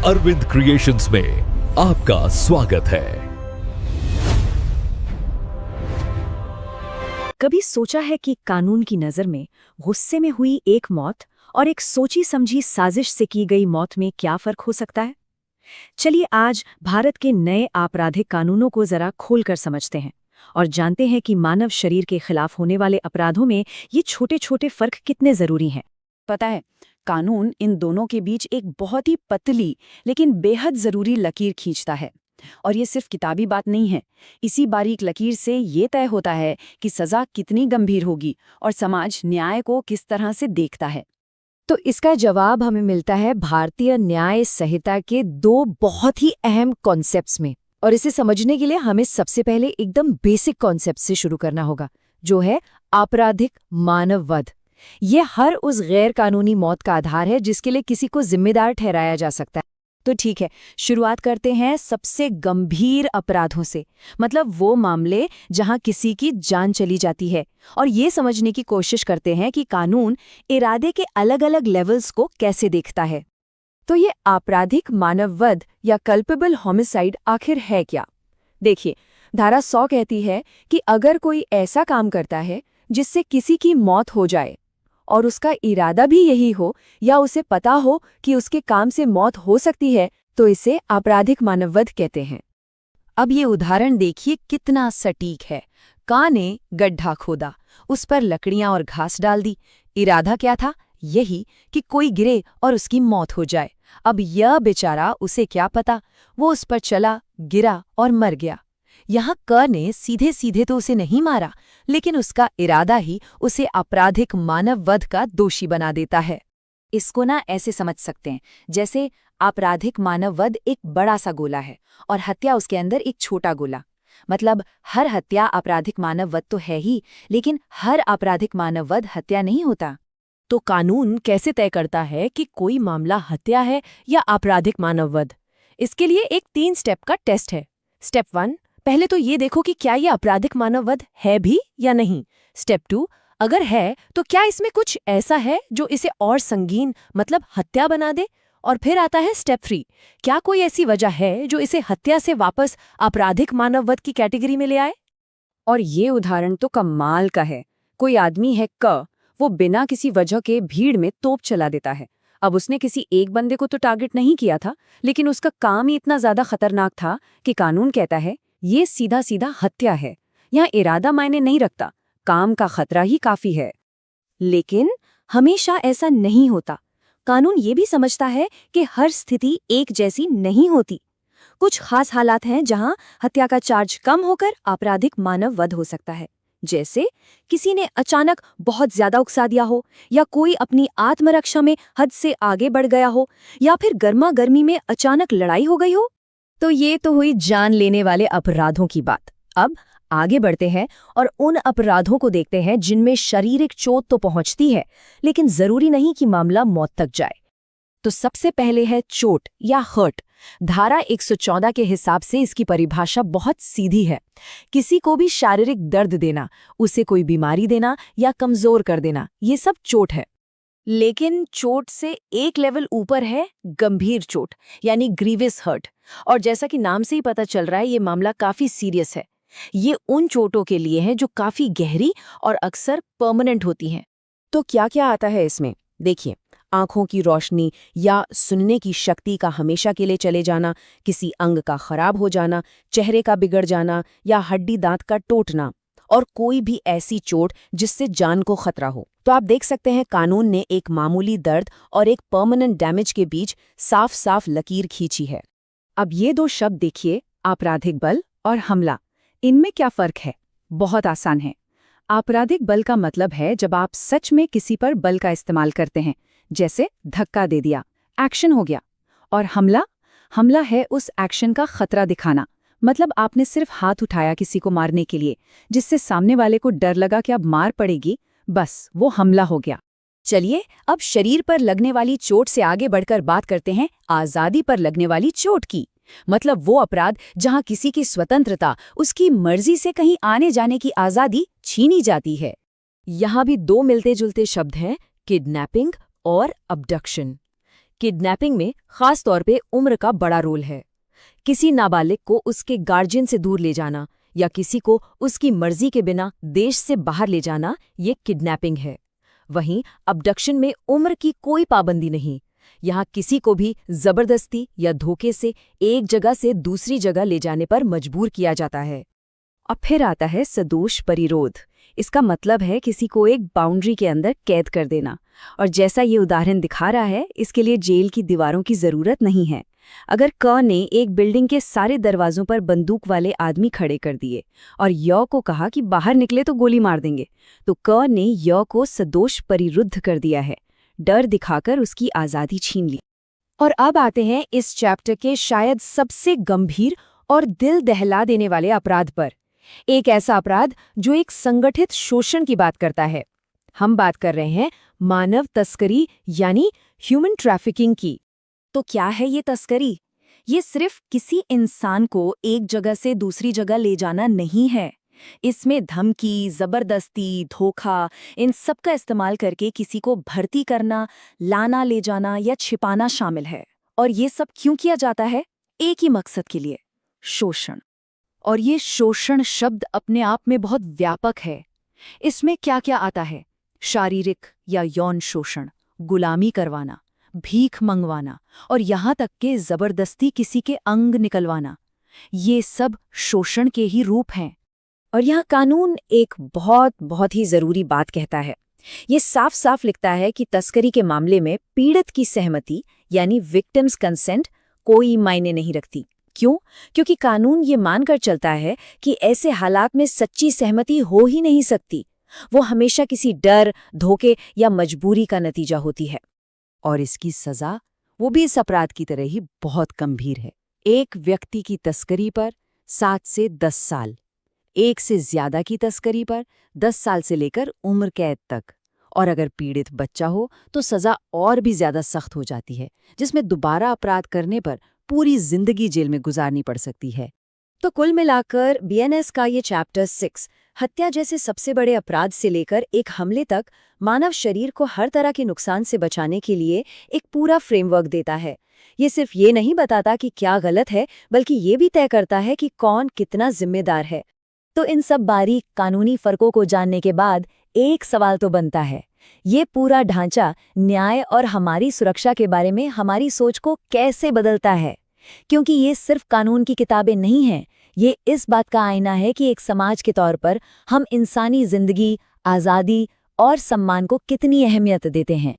Arvind creations में आपका स्वागत है। कभी सोचा है कि कानून की नजर में गुस्से में हुई एक मौत और एक सोची समझी साजिश से की गई मौत में क्या फर्क हो सकता है? चलिए आज भारत के नए आपराधिक कानूनों को जरा खोलकर समझते हैं और जानते हैं कि मानव शरीर के खिलाफ होने वाले अपराधों में ये छोटे छोटे फर्क कितने जरूरी हैं। पता है, कानून इन दोनों के बीच एक बहुत ही पतली लेकिन बेहद जरूरी लकीर खींचता है। और ये सिर्फ किताबी बात नहीं है। इसी बारीक लकीर से ये तय होता है कि सजा कितनी गंभीर होगी और समाज न्याय को किस तरह से देखता है। तो इसका जवाब हमें मिलता है भारतीय न्याय संहिता के दो बहुत ही अहम कॉन्सेप्ट्स में। और इसे समझने के लिए हमें सबसे पहले एकदम बेसिक कॉन्सेप्ट से शुरू करना होगा, जो है आपराधिक मानव वध। ये हर उस गैर कानूनी मौत का आधार है जिसके लिए किसी को जिम्मेदार ठहराया जा सकता है। तो ठीक है, शुरुआत करते हैं सबसे गंभीर अपराधों से, मतलब वो मामले जहां किसी की जान चली जाती है। और ये समझने की कोशिश करते हैं कि कानून इरादे के अलग अलग लेवल्स को कैसे देखता है। तो ये आपराधिक मानव वध या कल्पेबल होमिसाइड आखिर है क्या? देखिए, धारा 100 कहती है कि अगर कोई ऐसा काम करता है जिससे किसी की मौत हो जाए और उसका इरादा भी यही हो या उसे पता हो कि उसके काम से मौत हो सकती है, तो इसे आपराधिक मानववध कहते हैं। अब ये उदाहरण देखिए कितना सटीक है। कां ने गड्ढा खोदा, उस पर लकड़ियां और घास डाल दी। इरादा क्या था? यही कि कोई गिरे और उसकी मौत हो जाए। अब यह बेचारा, उसे क्या पता, वो उस पर चला, गिरा और मर गया। यहाँ क ने सीधे सीधे तो उसे नहीं मारा, लेकिन उसका इरादा ही उसे आपराधिक मानव वध का दोषी बना देता है। इसको ना ऐसे समझ सकते हैं जैसे आपराधिक मानव वध एक बड़ा सा गोला है और हत्या उसके अंदर एक छोटा गोला। मतलब हर हत्या आपराधिक मानव वध तो है ही, लेकिन हर आपराधिक मानव वध हत्या नहीं होता। तो कानून कैसे तय करता है कि कोई मामला हत्या है या आपराधिक मानव वध? इसके लिए एक 3 स्टेप का टेस्ट है। स्टेप 1, पहले तो ये देखो कि क्या ये आपराधिक मानव वध है भी या नहीं। स्टेप 2, अगर है तो क्या इसमें कुछ ऐसा है जो इसे और संगीन, मतलब हत्या बना दे। और फिर आता है स्टेप 3, क्या कोई ऐसी वजह है जो इसे हत्या से वापस आपराधिक मानव वध की कैटेगरी में ले आए। और ये उदाहरण तो कमाल का है। कोई आदमी है क, वो बिना किसी वजह के भीड़ में तोप चला देता है। अब उसने किसी एक बंदे को तो टारगेट नहीं किया था, लेकिन उसका काम ही इतना ज्यादा खतरनाक था कि कानून कहता है ये सीधा सीधा हत्या है। यहाँ इरादा मायने नहीं रखता, काम का खतरा ही काफी है। लेकिन हमेशा ऐसा नहीं होता। कानून ये भी समझता है कि हर स्थिति एक जैसी नहीं होती। कुछ खास हालात हैं जहां हत्या का चार्ज कम होकर आपराधिक मानव वध हो सकता है। जैसे किसी ने अचानक बहुत ज्यादा उकसा दिया हो, या कोई अपनी आत्मरक्षा में हद से आगे बढ़ गया हो, या फिर गर्मा गर्मी में अचानक लड़ाई हो गई हो। तो ये तो हुई जान लेने वाले अपराधों की बात। अब आगे बढ़ते हैं और उन अपराधों को देखते हैं जिनमें शारीरिक चोट तो पहुंचती है, लेकिन जरूरी नहीं कि मामला मौत तक जाए। तो सबसे पहले है चोट या हर्ट। धारा 114 के हिसाब से इसकी परिभाषा बहुत सीधी है। किसी को भी शारीरिक दर्द देना, उसे कोई बीमारी देना या कमजोर कर देना, ये सब चोट है। लेकिन चोट से एक लेवल ऊपर है गंभीर चोट, यानी ग्रीवियस हर्ट। और जैसा कि नाम से ही पता चल रहा है, ये मामला काफी सीरियस है। ये उन चोटों के लिए है जो काफी गहरी और अक्सर परमानेंट होती हैं। तो क्या क्या आता है इसमें? देखिए, आंखों की रोशनी या सुनने की शक्ति का हमेशा के लिए चले जाना, किसी अंग का खराब हो जाना, चेहरे का बिगड़ जाना या हड्डी दांत का टूटना, और कोई भी ऐसी चोट जिससे जान को खतरा हो। तो आप देख सकते हैं कानून ने एक मामूली दर्द और एक परमानेंट डैमेज के बीच साफ साफ लकीर खींची है। अब ये 2 शब्द देखिए, आपराधिक बल और हमला। इनमें क्या फर्क है? बहुत आसान है। आपराधिक बल का मतलब है जब आप सच में किसी पर बल का इस्तेमाल करते हैं, जैसे धक्का दे दिया, एक्शन हो गया। और हमला है उस एक्शन का खतरा दिखाना, मतलब आपने सिर्फ हाथ उठाया किसी को मारने के लिए, जिससे सामने वाले को डर लगा कि अब मार पड़ेगी, बस वो हमला हो गया। चलिए अब शरीर पर लगने वाली चोट से आगे बढ़कर बात करते हैं आजादी पर लगने वाली चोट की। मतलब वो अपराध जहां किसी की स्वतंत्रता, उसकी मर्जी से कहीं आने जाने की आजादी छीनी जाती है। यहाँ भी 2 मिलते जुलते शब्द हैं, किडनैपिंग और अबडक्शन। किडनैपिंग में खास तौर पे उम्र का बड़ा रोल है। किसी नाबालिग को उसके गार्जियन से दूर ले जाना या किसी को उसकी मर्जी के बिना देश से बाहर ले जाना, ये किडनैपिंग है। वहीं अबडक्शन में उम्र की कोई पाबंदी नहीं। यहाँ किसी को भी जबरदस्ती या धोखे से एक जगह से दूसरी जगह ले जाने पर मजबूर किया जाता है। और फिर आता है सदोष परिरोध। इसका मतलब है किसी को एक बाउंड्री के अंदर कैद कर देना। और जैसा ये उदाहरण दिखा रहा है, इसके लिए जेल की दीवारों की जरूरत नहीं है। अगर क ने एक बिल्डिंग के सारे दरवाजों पर बंदूक वाले आदमी खड़े कर दिए और य को कहा कि बाहर निकले तो गोली मार देंगे, तो क ने य को सदोष परिरुद्ध कर दिया है, डर दिखाकर उसकी आज़ादी छीन ली। और अब आते हैं इस चैप्टर के शायद सबसे गंभीर और दिल दहला देने वाले अपराध पर। एक ऐसा अपराध जो एक संगठित शोषण की बात करता है। हम बात कर रहे हैं मानव तस्करी यानी ह्यूमन ट्रैफिकिंग की। तो क्या है ये तस्करी? ये सिर्फ किसी इंसान को एक जगह से दूसरी जगह ले जाना नहीं है। इसमें धमकी, जबरदस्ती, धोखा, इन सब का इस्तेमाल करके किसी को भर्ती करना, लाना, ले जाना या छिपाना शामिल है। और ये सब क्यों किया जाता है? एक ही मकसद के लिए, शोषण। और ये शोषण शब्द अपने आप में बहुत व्यापक है। इसमें क्या क्या आता है? शारीरिक या यौन शोषण, गुलामी करवाना, भीख मंगवाना और यहाँ तक कि जबरदस्ती किसी के अंग निकलवाना, ये सब शोषण के ही रूप हैं। और यहाँ कानून एक बहुत ही जरूरी बात कहता है। ये साफ साफ लिखता है कि तस्करी के मामले में पीड़ित की सहमति यानी विक्टिम्स कंसेंट कोई मायने नहीं रखती। क्यों? क्योंकि कानून ये मानकर चलता है कि ऐसे हालात में सच्ची सहमति हो ही नहीं सकती। वो हमेशा किसी डर, धोखे या मजबूरी का नतीजा होती है। और इसकी सजा, वो भी इस अपराध की तरह ही बहुत गंभीर है। एक व्यक्ति की तस्करी पर 7 से 10 साल, एक से ज्यादा की तस्करी पर 10 साल से लेकर उम्र कैद तक। और अगर पीड़ित बच्चा हो तो सजा और भी ज्यादा सख्त हो जाती है, जिसमें दोबारा अपराध करने पर पूरी जिंदगी जेल में गुजारनी पड़ सकती है। तो कुल मिलाकर बीएनएस का ये चैप्टर 6 हत्या जैसे सबसे बड़े अपराध से लेकर एक हमले तक मानव शरीर को हर तरह के नुकसान से बचाने के लिए एक पूरा फ्रेमवर्क देता है। ये सिर्फ ये नहीं बताता कि क्या गलत है, बल्कि ये भी तय करता है कि कौन कितना जिम्मेदार है। तो इन सब बारीक कानूनी फर्कों को जानने के बाद एक सवाल तो बनता है, ये पूरा ढांचा न्याय और हमारी सुरक्षा के बारे में हमारी सोच को कैसे बदलता है? क्योंकि ये सिर्फ कानून की किताबें नहीं हैं, ये इस बात का आईना है कि एक समाज के तौर पर हम इंसानी जिंदगी, आज़ादी और सम्मान को कितनी अहमियत देते हैं।